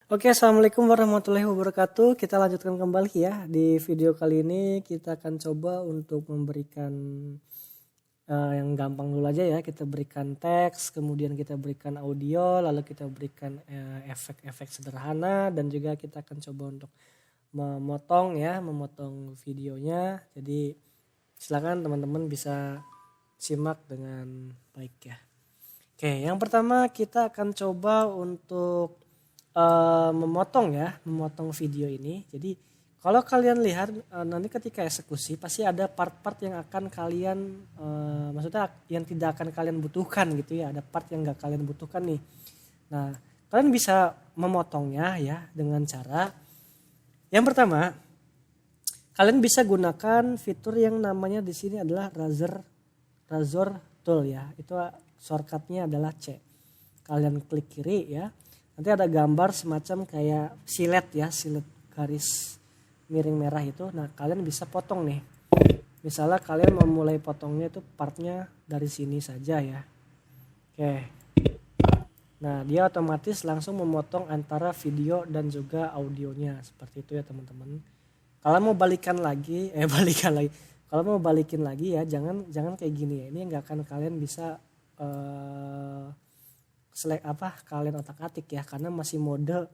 Oke, assalamualaikum warahmatullahi wabarakatuh. Kita lanjutkan kembali ya. Di video kali ini kita akan coba untuk memberikan yang gampang dulu aja ya. Kita berikan teks, kemudian kita berikan audio, lalu kita berikan efek-efek sederhana, dan juga kita akan coba untuk memotong videonya. Jadi silakan teman-teman bisa simak dengan baik ya. Oke, yang pertama kita akan coba untuk memotong video ini. Jadi kalau kalian lihat nanti ketika eksekusi pasti ada part-part yang akan kalian maksudnya yang tidak akan kalian butuhkan gitu ya. Ada part yang gak kalian butuhkan nih. Nah, kalian bisa memotongnya ya dengan cara yang pertama, kalian bisa gunakan fitur yang namanya di sini adalah razor tool ya. Itu shortcutnya adalah C. Kalian klik kiri ya. Nanti ada gambar semacam kayak silet garis miring merah itu. Nah, kalian bisa potong nih. Misalnya kalian memulai potongnya itu partnya dari sini saja ya. Oke. Nah, dia otomatis langsung memotong antara video dan juga audionya. Seperti itu ya teman-teman. Kalau mau balikin lagi Kalau mau balikin lagi ya jangan kayak gini ya. Ini nggak akan kalian bisa kalian otak-atik ya, karena masih mode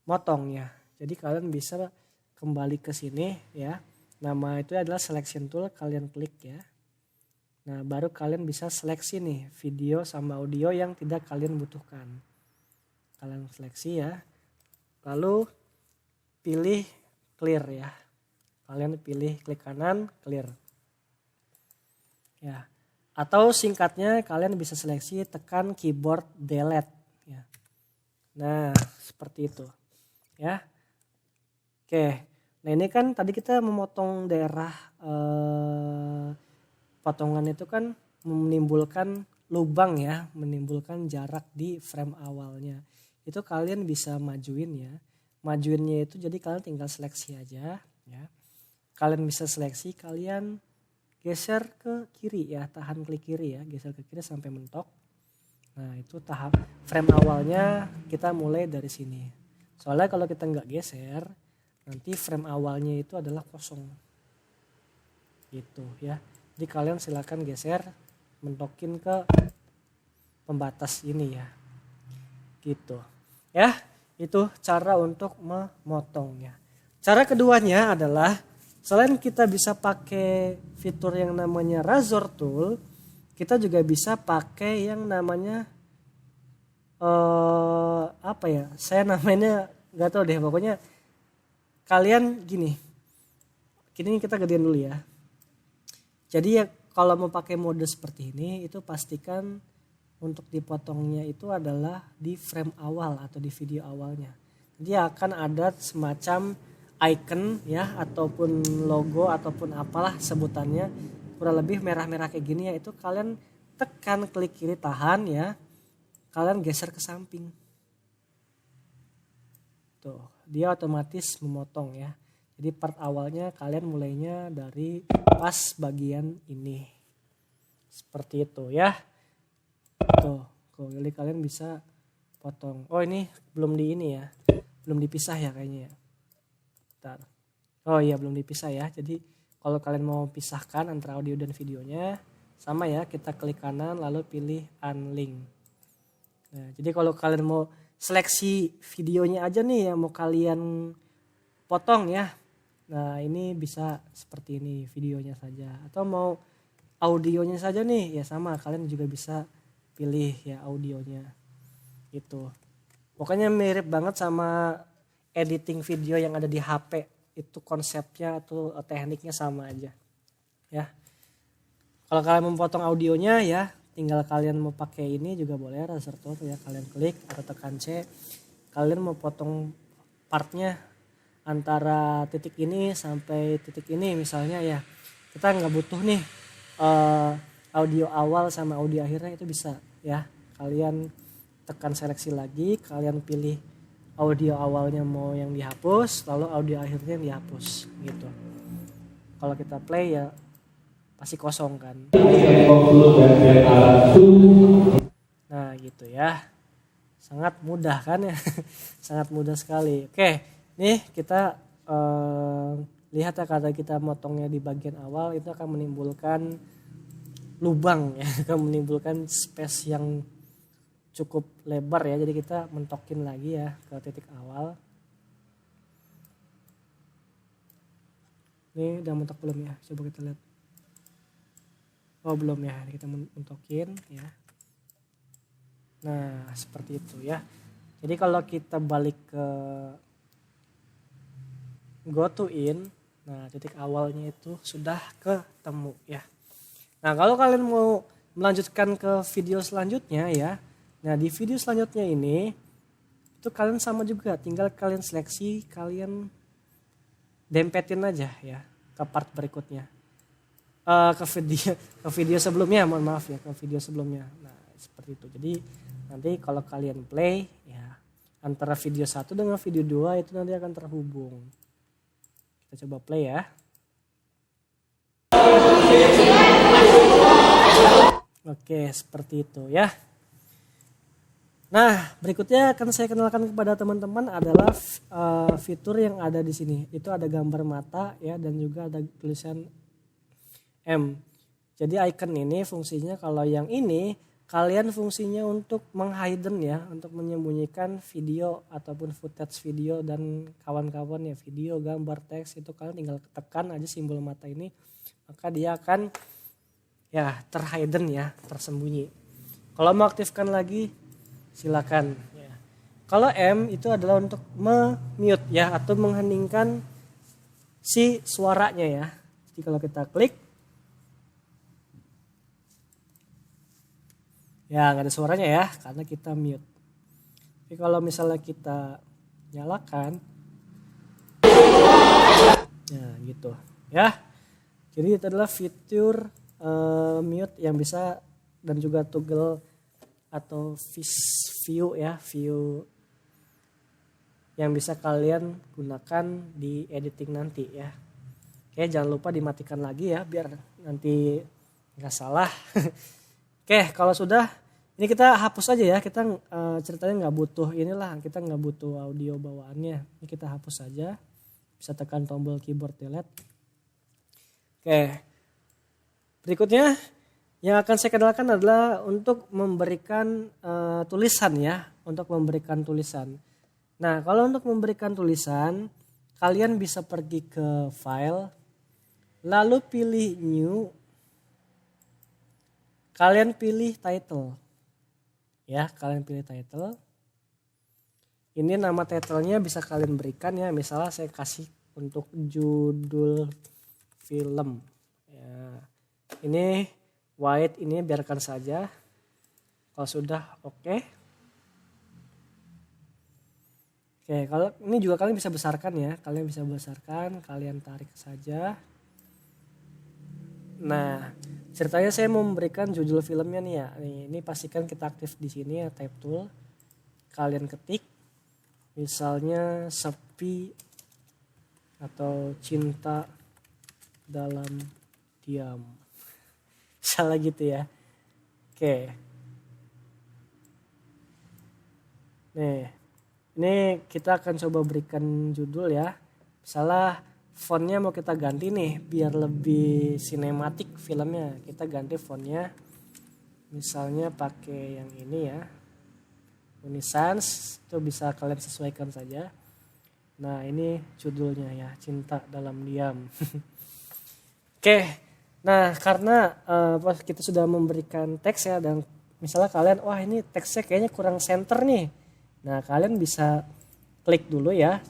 motong ya. Jadi kalian bisa kembali ke sini ya. Nama itu adalah selection tool, kalian klik ya. Nah, baru kalian bisa seleksi nih video sama audio yang tidak kalian butuhkan. Kalian seleksi ya. Lalu pilih clear ya. Kalian pilih klik kanan clear. Ya. Atau singkatnya kalian bisa seleksi tekan keyboard delete ya. Nah, seperti itu ya. Oke. Nah, ini kan tadi kita memotong daerah potongan itu kan menimbulkan lubang ya, menimbulkan jarak di frame awalnya. Itu kalian bisa majuin ya. Majuinnya itu jadi kalian tinggal seleksi aja ya. Kalian bisa seleksi, kalian geser ke kiri ya, tahan klik kiri ya, geser ke kiri sampai mentok. Nah, itu tahap frame awalnya kita mulai dari sini. Soalnya kalau kita nggak geser, nanti frame awalnya itu adalah kosong. Gitu ya. Jadi kalian silakan geser, mentokin ke pembatas ini ya. Gitu. Ya, itu cara untuk memotongnya. Cara keduanya adalah selain kita bisa pakai fitur yang namanya razor tool, kita juga bisa pakai yang namanya saya namanya nggak tahu deh, pokoknya kalian gini. Kini kita gedein dulu ya. Jadi ya kalau mau pakai mode seperti ini itu pastikan untuk dipotongnya itu adalah di frame awal atau di video awalnya. Jadi akan ada semacam icon ya, ataupun logo ataupun apalah sebutannya, kurang lebih merah-merah kayak gini ya. Itu kalian tekan klik kiri tahan ya, kalian geser ke samping tuh, dia otomatis memotong ya. Jadi part awalnya kalian mulainya dari pas bagian ini seperti itu ya. Tuh, jadi kalian bisa potong. Oh, ini belum di ini ya, belum dipisah ya kayaknya ya. Bentar. Oh iya, belum dipisah ya. Jadi kalau kalian mau pisahkan antara audio dan videonya, sama ya, kita klik kanan lalu pilih unlink. Nah, jadi kalau kalian mau seleksi videonya aja nih yang mau kalian potong ya. Nah, ini bisa seperti ini videonya saja. Atau mau audionya saja nih, ya sama, kalian juga bisa pilih ya audionya. Gitu. Pokoknya mirip banget sama editing video yang ada di HP, itu konsepnya atau tekniknya sama aja ya. Kalau kalian memotong audionya ya, tinggal kalian mau pakai ini juga boleh, razor tool ya, kalian klik atau tekan C. Kalian mau potong partnya antara titik ini sampai titik ini misalnya ya, kita nggak butuh nih audio awal sama audio akhirnya, itu bisa ya. Kalian tekan seleksi lagi, kalian pilih audio awalnya mau yang dihapus, lalu audio akhirnya yang dihapus gitu. Kalau kita play ya pasti kosong kan. Nah, gitu ya. Sangat mudah kan ya. Sangat mudah sekali. Oke, nih kita lihat ya, kalau kita motongnya di bagian awal itu akan menimbulkan lubang ya, akan menimbulkan space yang cukup lebar ya. Jadi kita mentokin lagi ya ke titik awal. Ini udah mentok belum ya? Coba kita lihat. Oh belum ya, ini kita mentokin ya. Nah seperti itu ya. Jadi kalau kita balik ke go to in, nah titik awalnya itu sudah ketemu ya. Nah kalau kalian mau melanjutkan ke video selanjutnya ya. Nah di video selanjutnya ini itu kalian sama juga, tinggal kalian seleksi, kalian dempetin aja ya ke part berikutnya. Ke video sebelumnya, mohon maaf ya, ke video sebelumnya. Nah seperti itu. Jadi nanti kalau kalian play ya antara video 1 dengan video 2 itu nanti akan terhubung. Kita coba play ya. Oke, seperti itu ya. Nah, berikutnya akan saya kenalkan kepada teman-teman adalah fitur yang ada di sini. Itu ada gambar mata ya, dan juga ada tulisan M. Jadi icon ini fungsinya, kalau yang ini kalian fungsinya untuk menghidden ya, untuk menyembunyikan video ataupun footage video dan kawan-kawan ya, video, gambar, teks, itu kalian tinggal tekan aja simbol mata ini, maka dia akan ya terhidden ya, tersembunyi. Kalau mau aktifkan lagi silakan ya. Kalau M itu adalah untuk mute ya, atau mengheningkan si suaranya ya. Jadi kalau kita klik ya nggak ada suaranya ya, karena kita mute. Tapi kalau misalnya kita nyalakan, ya gitu ya. Jadi itu adalah fitur mute yang bisa, dan juga toggle atau view ya, view yang bisa kalian gunakan di editing nanti ya. Oke, jangan lupa dimatikan lagi ya biar nanti nggak salah. Oke, kalau sudah ini kita hapus aja ya. Kita ceritanya nggak butuh inilah, kita nggak butuh audio bawaannya. Ini kita hapus saja. Bisa tekan tombol keyboard delete. Oke, berikutnya yang akan saya kenalkan adalah untuk memberikan tulisan ya, untuk memberikan tulisan. Nah, kalau untuk memberikan tulisan, kalian bisa pergi ke file, lalu pilih new. Kalian pilih title. Ya, kalian pilih title. Ini nama titlenya bisa kalian berikan ya. Misalnya saya kasih untuk judul film. Ya. Ini white, ini biarkan saja. Kalau sudah oke. Oke, kalau ini juga kalian bisa besarkan ya. Kalian bisa besarkan, kalian tarik saja. Nah, ceritanya saya mau memberikan judul filmnya nih ya. Ini pastikan kita aktif di sini ya, type tool. Kalian ketik misalnya Sepi atau Cinta dalam Diam. Salah gitu ya. Oke. Nih, ini kita akan coba berikan judul ya. Misalnya fontnya mau kita ganti nih biar lebih sinematik filmnya. Kita ganti fontnya, misalnya pakai yang ini ya, Unisans, itu bisa kalian sesuaikan saja. Nah ini judulnya ya, Cinta dalam Diam. Oke, nah karena kita sudah memberikan teks ya, dan misalnya kalian wah ini teksnya kayaknya kurang center nih. Nah kalian bisa klik dulu ya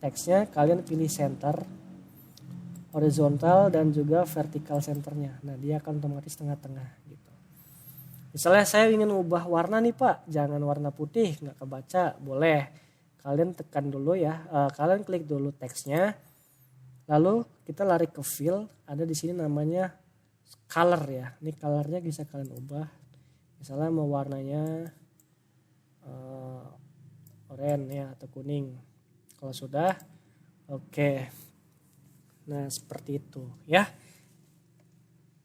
teksnya, kalian pilih center, horizontal dan juga vertikal centernya. Nah dia akan otomatis tengah-tengah gitu. Misalnya saya ingin ubah warna nih Pak, jangan warna putih, nggak kebaca, boleh. Kalian tekan dulu ya, kalian klik dulu teksnya, lalu kita lari ke fill, ada di sini namanya color ya. Ini colornya bisa kalian ubah. Misalnya mau warnanya oranye ya atau kuning. Kalau sudah, oke. Nah seperti itu ya.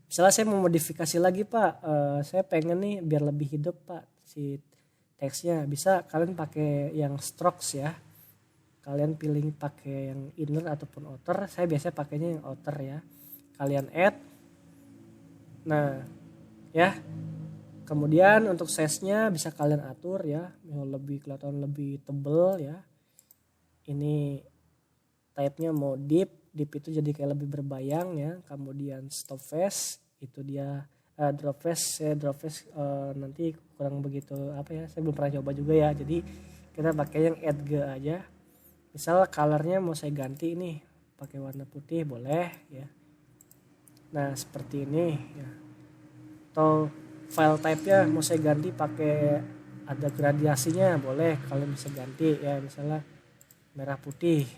Misalnya saya mau modifikasi lagi Pak, saya pengen nih biar lebih hidup Pak si teksnya. Bisa kalian pakai yang strokes ya. Kalian pilih pakai yang inner ataupun outer. Saya biasanya pakainya yang outer ya. Kalian add. Nah, ya. Kemudian untuk size-nya bisa kalian atur ya. Yang lebih kelihatan lebih tebal ya. Ini type-nya mau deep itu jadi kayak lebih berbayang ya. Kemudian stop face itu dia drop face nanti kurang begitu apa ya, saya belum pernah coba juga ya. Jadi kita pakai yang edge aja. Misal colornya mau saya ganti nih pakai warna putih boleh ya. Nah seperti ini ya. Atau file type-nya mau saya ganti pakai ada gradasinya boleh, kalian bisa ganti ya, misalnya merah putih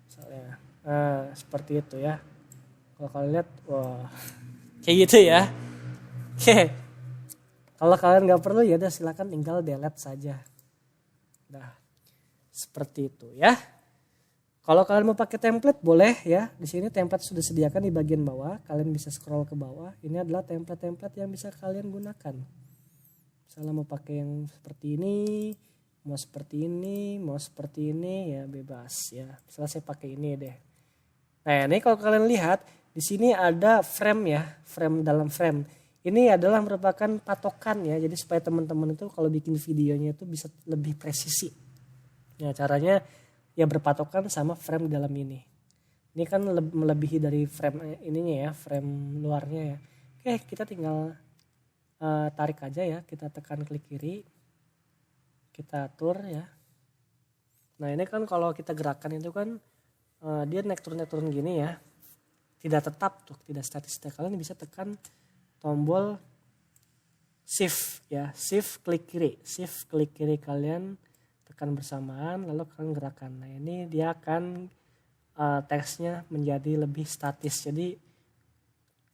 misalnya. Nah seperti itu ya. Kalau kalian lihat wah kayak gitu ya. Oke. Kalau kalian nggak perlu ya udah silakan tinggal delete saja. Nah seperti itu ya. Kalau kalian mau pakai template boleh ya. Di sini template sudah disediakan di bagian bawah. Kalian bisa scroll ke bawah. Ini adalah template-template yang bisa kalian gunakan. Misalnya mau pakai yang seperti ini, mau seperti ini, mau seperti ini ya bebas ya. Misalnya saya pakai ini deh. Nah ini kalau kalian lihat di sini ada frame ya, frame dalam frame. Ini adalah merupakan patokan ya. Jadi supaya teman-teman itu kalau bikin videonya itu bisa lebih presisi. Ya caranya ya berpatokan sama frame dalam ini. Ini kan melebihi dari frame ininya ya, frame luarnya ya. Oke, kita tinggal tarik aja ya, kita tekan klik kiri. Kita atur ya. Nah, ini kan kalau kita gerakan itu kan dia naik turun gini ya. Tidak tetap tuh, tidak statis. Kalian bisa tekan tombol shift ya, shift klik kiri. Shift klik kiri kalian tekan bersamaan lalu kalian gerakan. Nah ini dia akan teksnya menjadi lebih statis, jadi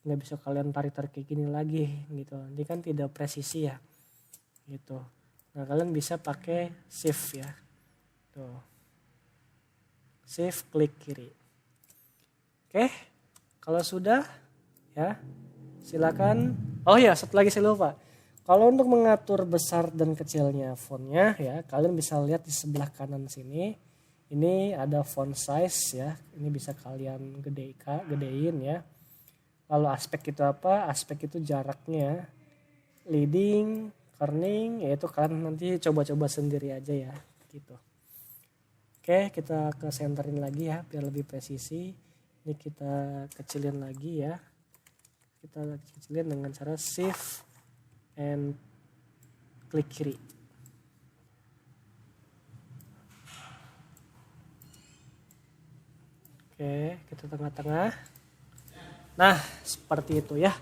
nggak bisa kalian tarik-tarik kayak gini lagi gitu. Ini kan tidak presisi ya gitu. Nah kalian bisa pakai shift ya tuh, shift klik kiri. Oke, kalau sudah ya silakan. Oh ya satu lagi saya lupa. Kalau untuk mengatur besar dan kecilnya fontnya ya, kalian bisa lihat di sebelah kanan sini. Ini ada font size ya. Ini bisa kalian gedein ya. Lalu aspek itu apa? Aspek itu jaraknya. Leading, kerning, yaitu kalian nanti coba-coba sendiri aja ya, gitu. Oke, kita ke centerin lagi ya biar lebih presisi. Ini kita kecilin lagi ya. Kita kecilin dengan cara shift and klik kiri. Oke, kita tengah-tengah. Nah, seperti itu ya.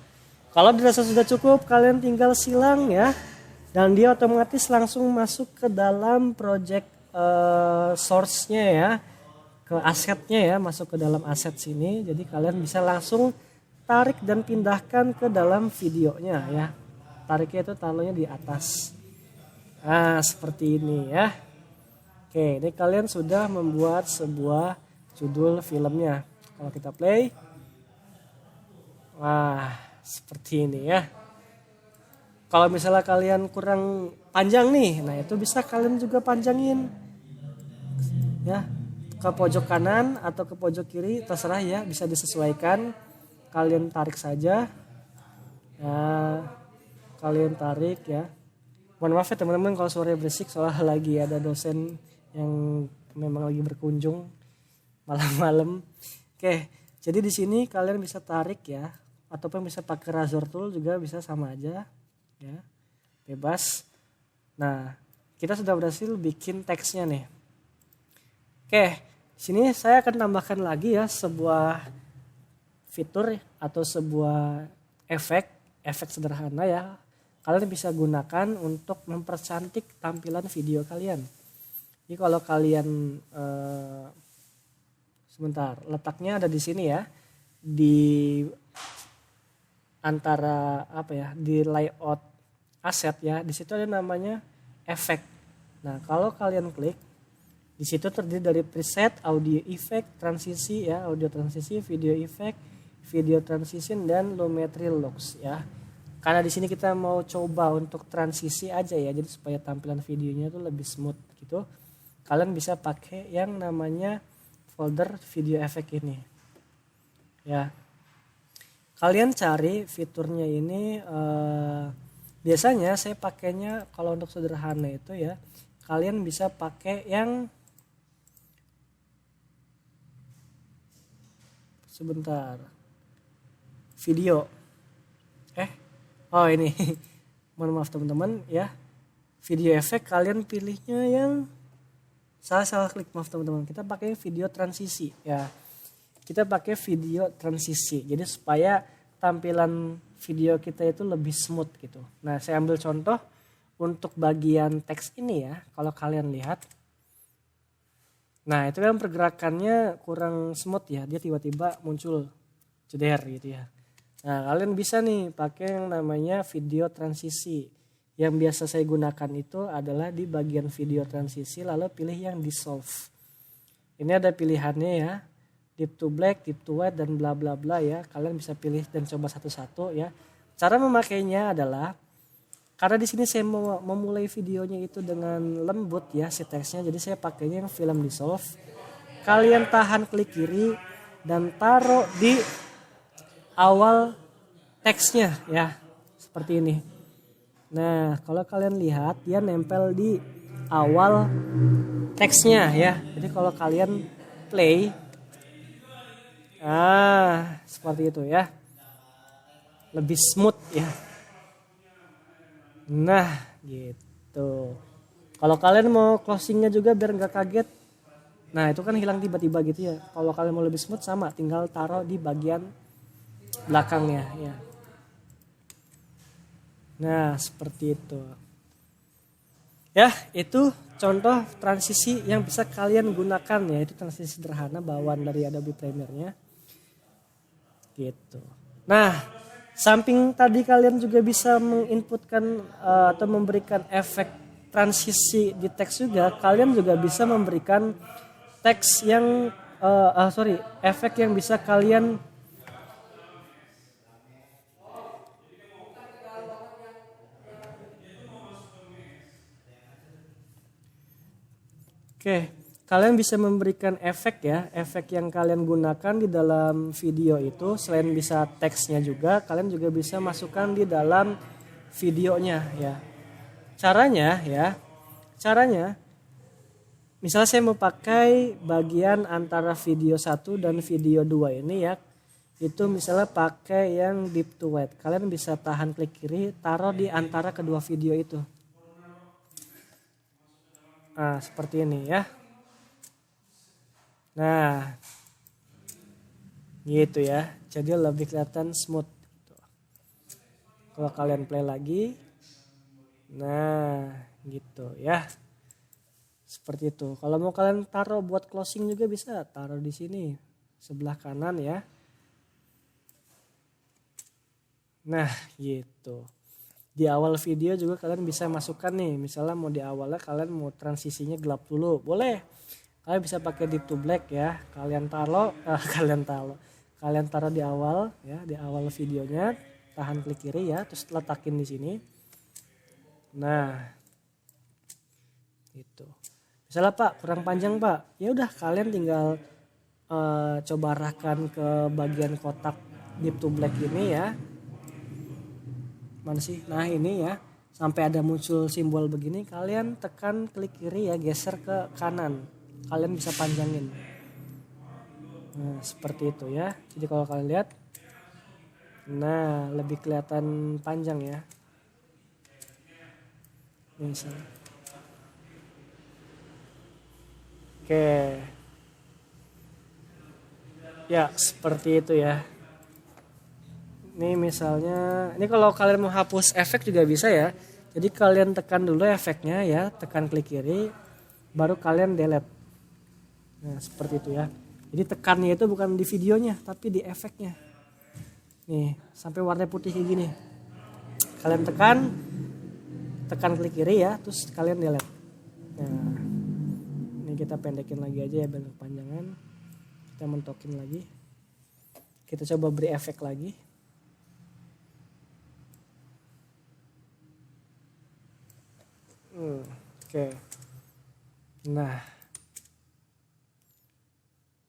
Kalau dirasa sudah cukup, kalian tinggal silang ya. Dan dia otomatis langsung masuk ke dalam project source-nya ya. Ke asetnya ya, masuk ke dalam aset sini. Jadi kalian bisa langsung tarik dan pindahkan ke dalam videonya ya. Tariknya itu taruhnya di atas. Nah seperti ini ya. Oke, ini kalian sudah membuat sebuah judul filmnya. Kalau kita play. Wah seperti ini ya. Kalau misalnya kalian kurang panjang nih. Nah itu bisa kalian juga panjangin. Ya, ke pojok kanan atau ke pojok kiri terserah ya. Bisa disesuaikan. Kalian tarik saja. Ya. Kalian tarik ya. Mohon maaf ya teman-teman kalau suaranya berisik soalnya lagi ada dosen yang memang lagi berkunjung malam-malam. Oke, jadi di sini kalian bisa tarik ya, ataupun bisa pakai razor tool juga bisa sama aja ya. Bebas. Nah, kita sudah berhasil bikin teksnya nih. Oke, sini saya akan tambahkan lagi ya sebuah fitur atau sebuah efek sederhana ya. Kalian bisa gunakan untuk mempercantik tampilan video kalian. Jadi kalau kalian sebentar, letaknya ada di sini ya, di antara apa ya, di layout aset ya, di situ ada namanya efek. Nah kalau kalian klik, di situ terdiri dari preset, audio effect, transisi ya, audio transisi, video effect, video transition dan lumetri looks ya. Karena di sini kita mau coba untuk transisi aja ya, jadi supaya tampilan videonya tuh lebih smooth gitu. Kalian bisa pakai yang namanya folder video effect ini. Ya. Kalian cari fiturnya ini biasanya saya pakainya kalau untuk sederhana itu ya, kalian bisa pakai yang sebentar. Video. Oh ini. Mohon maaf teman-teman ya. Video efek kalian pilihnya yang salah klik, maaf teman-teman. Kita pakai video transisi ya. Kita pakai video transisi. Jadi supaya tampilan video kita itu lebih smooth gitu. Nah, saya ambil contoh untuk bagian teks ini ya. Kalau kalian lihat. Nah, itu kan pergerakannya kurang smooth ya. Dia tiba-tiba muncul jeder gitu ya. Nah, kalian bisa nih pakai yang namanya video transisi. Yang biasa saya gunakan itu adalah di bagian video transisi lalu pilih yang dissolve. Ini ada pilihannya ya. Deep to black, deep to white dan bla bla bla ya. Kalian bisa pilih dan coba satu-satu ya. Cara memakainya adalah karena di sini saya mau memulai videonya itu dengan lembut ya si teksnya. Jadi saya pakainya yang film dissolve. Kalian tahan klik kiri dan taruh di awal teksnya ya, seperti ini. Nah, kalau kalian lihat dia nempel di awal teksnya ya. Jadi kalau kalian play, seperti itu ya, lebih smooth ya. Nah, gitu. Kalau kalian mau closingnya juga biar nggak kaget, nah itu kan hilang tiba-tiba gitu ya. Kalau kalian mau lebih smooth sama, tinggal taruh di bagian belakangnya ya. Nah seperti itu ya, itu contoh transisi yang bisa kalian gunakan ya. Itu transisi sederhana bawaan dari Adobe Premiere-nya gitu. Nah samping tadi kalian juga bisa menginputkan atau memberikan efek transisi di teks juga, kalian juga bisa memberikan teks yang efek yang bisa kalian kalian bisa memberikan efek ya, efek yang kalian gunakan di dalam video itu selain bisa teksnya juga, kalian juga bisa masukkan di dalam videonya ya. Caranya, misalnya saya mau pakai bagian antara video 1 dan video 2 ini ya, itu misalnya pakai yang deep to white, kalian bisa tahan klik kiri, taruh di antara kedua video itu. Nah seperti ini ya. Nah gitu ya, jadi lebih kelihatan smooth gitu. Kalau kalian play lagi, nah gitu ya, seperti itu. Kalau mau kalian taruh buat closing juga bisa, taruh di sini sebelah kanan ya. Nah gitu. Di awal video juga kalian bisa masukkan nih, misalnya mau di awalnya kalian mau transisinya gelap dulu, boleh. Kalian bisa pakai deep to black ya. Kalian taruh di awal ya, di awal videonya, tahan klik kiri ya, terus letakin di sini. Nah, gitu. Misalnya Pak kurang panjang Pak, ya udah kalian tinggal coba arahkan ke bagian kotak deep to black ini ya. Mana sih? Nah ini ya, sampai ada muncul simbol begini, kalian tekan klik kiri ya, geser ke kanan, kalian bisa panjangin. Nah seperti itu ya. Jadi kalau kalian lihat, nah lebih kelihatan panjang ya. Misalnya. Oke. Ya seperti itu ya. Ini misalnya, ini kalau kalian mau hapus efek juga bisa ya. Jadi kalian tekan dulu efeknya ya, tekan klik kiri, baru kalian delete. Nah seperti itu ya. Jadi tekannya itu bukan di videonya, tapi di efeknya. Nih sampai warna putih kayak gini. Kalian tekan klik kiri ya, terus kalian delete. Nah ini kita pendekin lagi aja ya biar kepanjangan. Kita mentokin lagi. Kita coba beri efek lagi. Oke. Nah.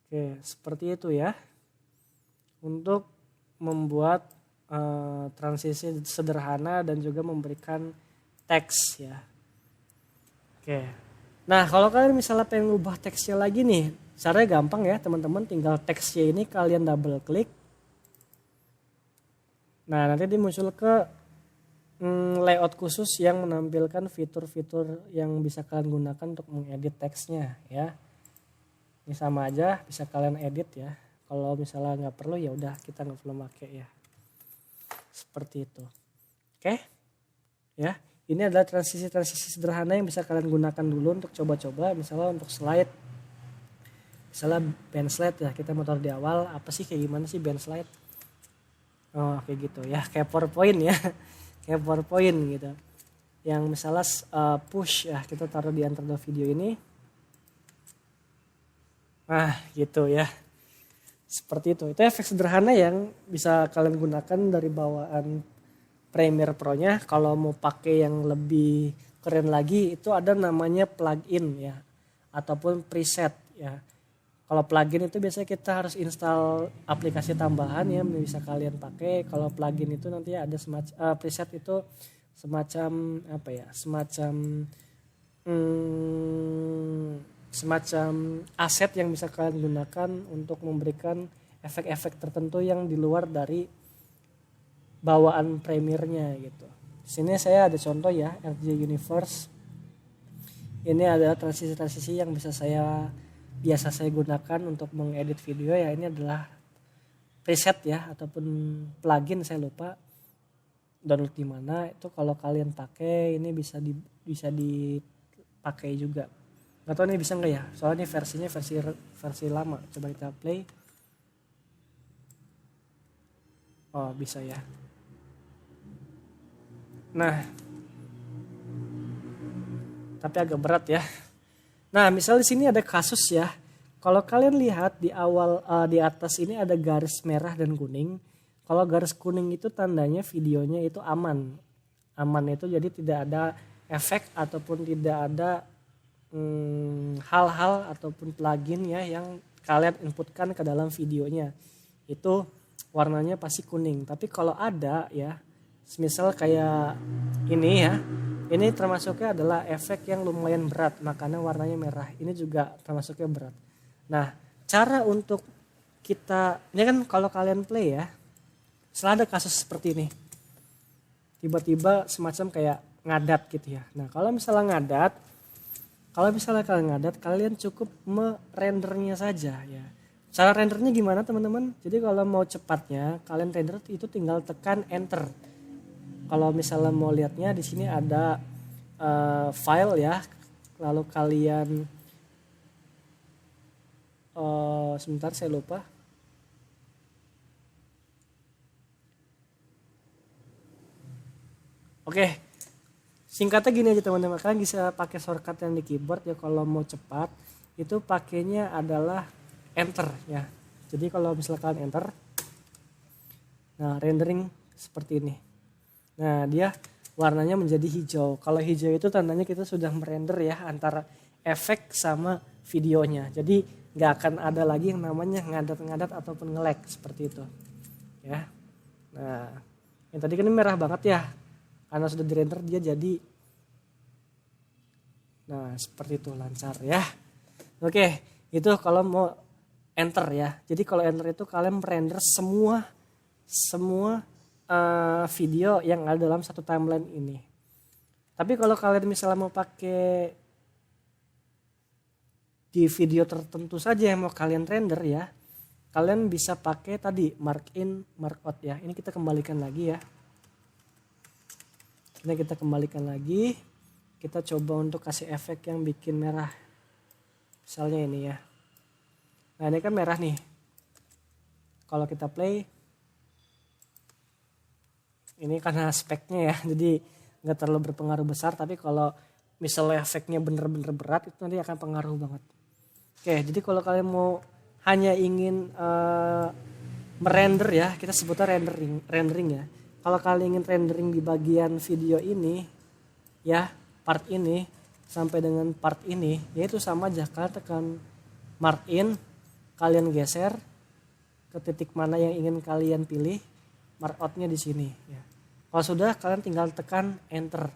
Oke, seperti itu ya. Untuk membuat transisi sederhana dan juga memberikan teks ya. Oke. Nah, kalau kalian misalnya pengen ngubah teksnya lagi nih, caranya gampang ya teman-teman, tinggal teksnya ini kalian double klik. Nah, nanti dia muncul ke layout khusus yang menampilkan fitur-fitur yang bisa kalian gunakan untuk mengedit teksnya ya. Ini sama aja, bisa kalian edit ya. Kalau misalnya nggak perlu ya udah kita nggak perlu pakai ya. Seperti itu. Oke. Ya, ini adalah transisi-transisi sederhana yang bisa kalian gunakan dulu untuk coba-coba. Misalnya untuk slide. Misalnya band slide ya, kita mau taruh di awal. Apa sih, kayak gimana sih band slide? Oh, kayak gitu ya, kayak PowerPoint ya. Kayak PowerPoint gitu. Yang misalnya push ya, kita taruh di antara video ini. Nah, gitu ya. Seperti itu. Itu efek sederhana yang bisa kalian gunakan dari bawaan Premiere Pro-nya. Kalau mau pakai yang lebih keren lagi, itu ada namanya plugin ya, ataupun preset ya. Kalau plugin itu biasanya kita harus install aplikasi tambahan ya, bisa kalian pakai. Kalau plugin itu nanti ada semacam preset itu semacam apa ya? Semacam aset yang bisa kalian gunakan untuk memberikan efek-efek tertentu yang di luar dari bawaan Premiere-nya gitu. Di sini saya ada contoh ya, RJ Universe. Ini adalah transisi-transisi yang biasa saya gunakan untuk mengedit video ya. Ini adalah preset ya, ataupun plugin, saya lupa download di mana. Itu kalau kalian pakai ini bisa dipakai juga. Nggak tahu ini bisa nggak ya, soalnya ini versinya versi lama. Coba kita play. Oh, bisa ya. Nah, tapi agak berat ya. Nah, misal di sini ada kasus ya. Kalau kalian lihat di awal di atas ini ada garis merah dan kuning. Kalau garis kuning itu tandanya videonya itu aman. Aman itu jadi tidak ada efek ataupun tidak ada hal-hal ataupun plugin ya yang kalian inputkan ke dalam videonya. Itu warnanya pasti kuning. Tapi kalau ada ya, misal kayak ini ya, ini termasuknya adalah efek yang lumayan berat, makanya warnanya merah. Ini juga termasuknya berat. Nah, cara untuk kita, ini kan kalau kalian play ya, setelah ada kasus seperti ini, tiba-tiba semacam kayak ngadat gitu ya. Nah, kalau misalnya kalian ngadat, kalian cukup merendernya saja ya. Cara rendernya gimana teman-teman? Jadi kalau mau cepatnya, kalian render itu tinggal tekan enter. Kalau misalnya mau lihatnya di sini ada file ya, lalu kalian sebentar saya lupa. Oke, singkatnya gini aja teman-teman, kalian bisa pakai shortcut yang di keyboard ya. Kalau mau cepat itu pakainya adalah enter ya. Jadi kalau misalkan enter, nah rendering seperti ini. Nah, dia warnanya menjadi hijau. Kalau hijau itu tandanya kita sudah merender ya antara efek sama videonya. Jadi nggak akan ada lagi yang namanya ngadat-ngadat ataupun nge-lag seperti itu. Ya. Nah, yang tadi kan ini merah banget ya. Karena sudah dirender dia jadi, nah seperti itu, lancar ya. Oke, itu kalau mau enter ya. Jadi kalau enter itu kalian merender semua video yang ada dalam satu timeline ini. Tapi kalau kalian misalnya mau pakai di video tertentu saja yang mau kalian render ya, kalian bisa pakai tadi mark in, mark out ya. Ini kita kembalikan lagi ya. Ini kita kembalikan lagi. Kita coba untuk kasih efek yang bikin merah. Misalnya ini ya. Nah, ini kan merah nih. Kalau kita play, ini karena speknya ya, jadi nggak terlalu berpengaruh besar. Tapi kalau misalnya efeknya bener-bener berat, itu nanti akan pengaruh banget. Oke, jadi kalau kalian mau hanya ingin merender ya, kita sebutnya rendering ya. Kalau kalian ingin rendering di bagian video ini, ya part ini, sampai dengan part ini, yaitu sama aja, kalian tekan mark in, kalian geser ke titik mana yang ingin kalian pilih, mark outnya di sini ya. Kalau sudah, kalian tinggal tekan enter.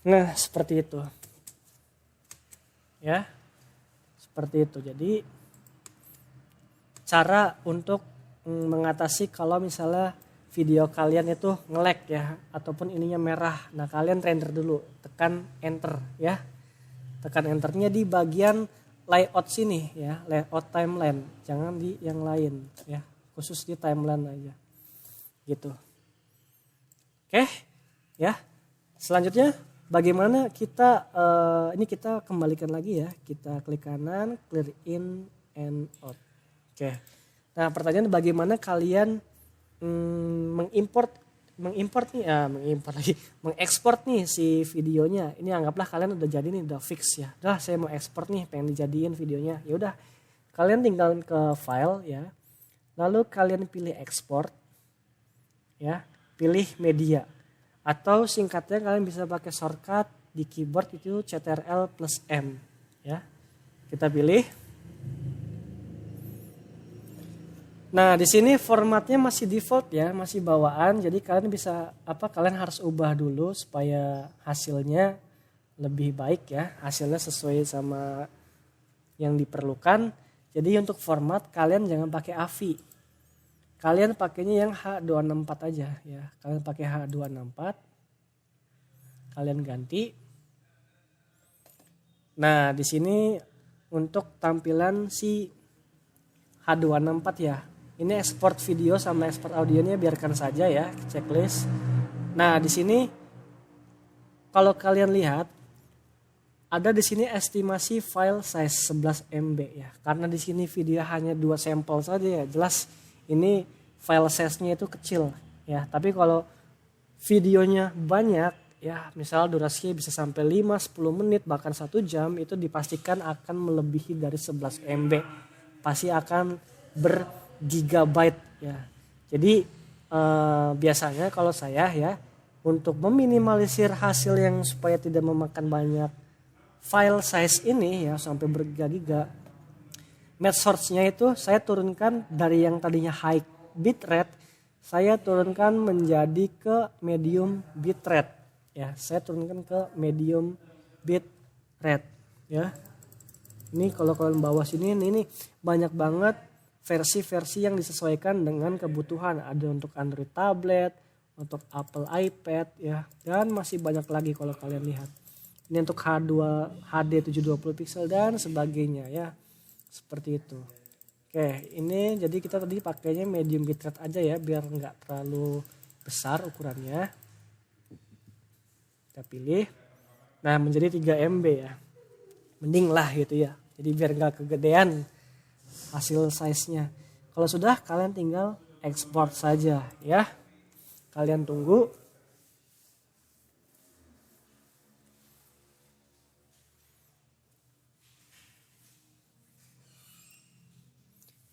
Nah, seperti itu. Ya. Seperti itu. Jadi cara untuk mengatasi kalau misalnya video kalian itu nge-lag ya, ataupun ininya merah. Nah, kalian render dulu, tekan enter ya. Tekan enternya di bagian layout sini ya, layout timeline, jangan di yang lain ya, khusus di timeline aja gitu. Oke ya, selanjutnya bagaimana kita ini kita kembalikan lagi ya, kita klik kanan, clear in and out. Oke, nah pertanyaan bagaimana kalian mengekspor nih si videonya. Ini anggaplah kalian udah jadi nih, udah fix ya. Udah saya mau ekspor nih, pengen dijadiin videonya. Ya udah, kalian tinggal ke file ya. Lalu kalian pilih export ya, pilih media. Atau singkatnya kalian bisa pakai shortcut di keyboard itu Ctrl+M ya. Kita pilih. Nah, di sini formatnya masih default ya, masih bawaan. Jadi kalian bisa kalian harus ubah dulu supaya hasilnya lebih baik ya. Hasilnya sesuai sama yang diperlukan. Jadi untuk format kalian jangan pakai AVI. Kalian pakainya yang H264 aja ya. Kalian pakai H264. Kalian ganti. Nah, di sini untuk tampilan si H264 ya. Ini ekspor video sama ekspor audionya biarkan saja ya, checklist. Nah, di sini kalau kalian lihat ada di sini estimasi file size 11 MB ya. Karena di sini video hanya 2 sampel saja ya. Jelas ini file size-nya itu kecil ya. Tapi kalau videonya banyak ya, misal durasinya bisa sampai 5-10 menit bahkan 1 jam, itu dipastikan akan melebihi dari 11 MB. Pasti akan bergigabyte ya. Jadi biasanya kalau saya ya, untuk meminimalisir hasil yang supaya tidak memakan banyak file size ini ya sampai bergiga-giga, match source-nya itu saya turunkan dari yang tadinya high bitrate, saya turunkan menjadi ke medium bitrate ya. Saya turunkan ke medium bitrate ya. Ini kalau kalian bawa sini ini banyak banget versi-versi yang disesuaikan dengan kebutuhan. Ada untuk Android tablet, untuk Apple iPad ya, dan masih banyak lagi kalau kalian lihat. Ini untuk HD 720 pixel dan sebagainya ya. Seperti itu. Oke, ini jadi kita tadi pakainya medium bitrate aja ya, biar nggak terlalu besar ukurannya. Kita pilih. Nah, menjadi 3 MB ya. Mending lah gitu ya. Jadi biar nggak kegedean hasil size-nya. Kalau sudah, kalian tinggal ekspor saja ya. Kalian tunggu.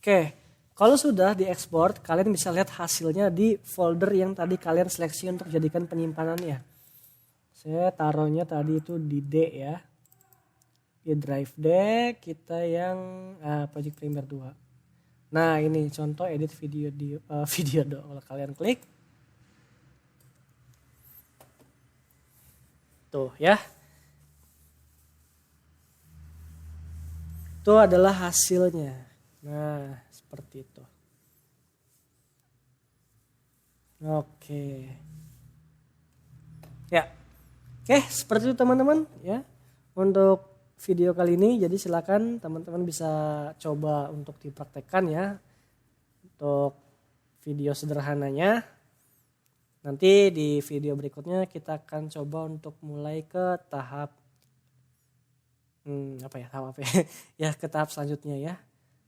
Oke, kalau sudah diekspor, kalian bisa lihat hasilnya di folder yang tadi kalian seleksi untuk jadikan penyimpanannya. Saya taruhnya tadi itu di D ya. Di drive D kita yang Project Premiere 2. Nah, ini contoh edit video video dong. Kalau kalian klik. Tuh ya. Itu adalah hasilnya. Nah, seperti itu. Oke. Ya. Oke, seperti itu teman-teman ya. Untuk video kali ini, jadi silakan teman-teman bisa coba untuk dipraktekkan ya. Untuk video sederhananya. Nanti di video berikutnya kita akan coba untuk mulai ke tahap ya, ke tahap selanjutnya ya.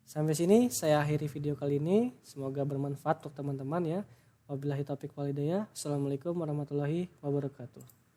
Sampai sini saya akhiri video kali ini. Semoga bermanfaat untuk teman-teman ya. Wabillahi taufiq wal hidayah. Assalamualaikum warahmatullahi wabarakatuh.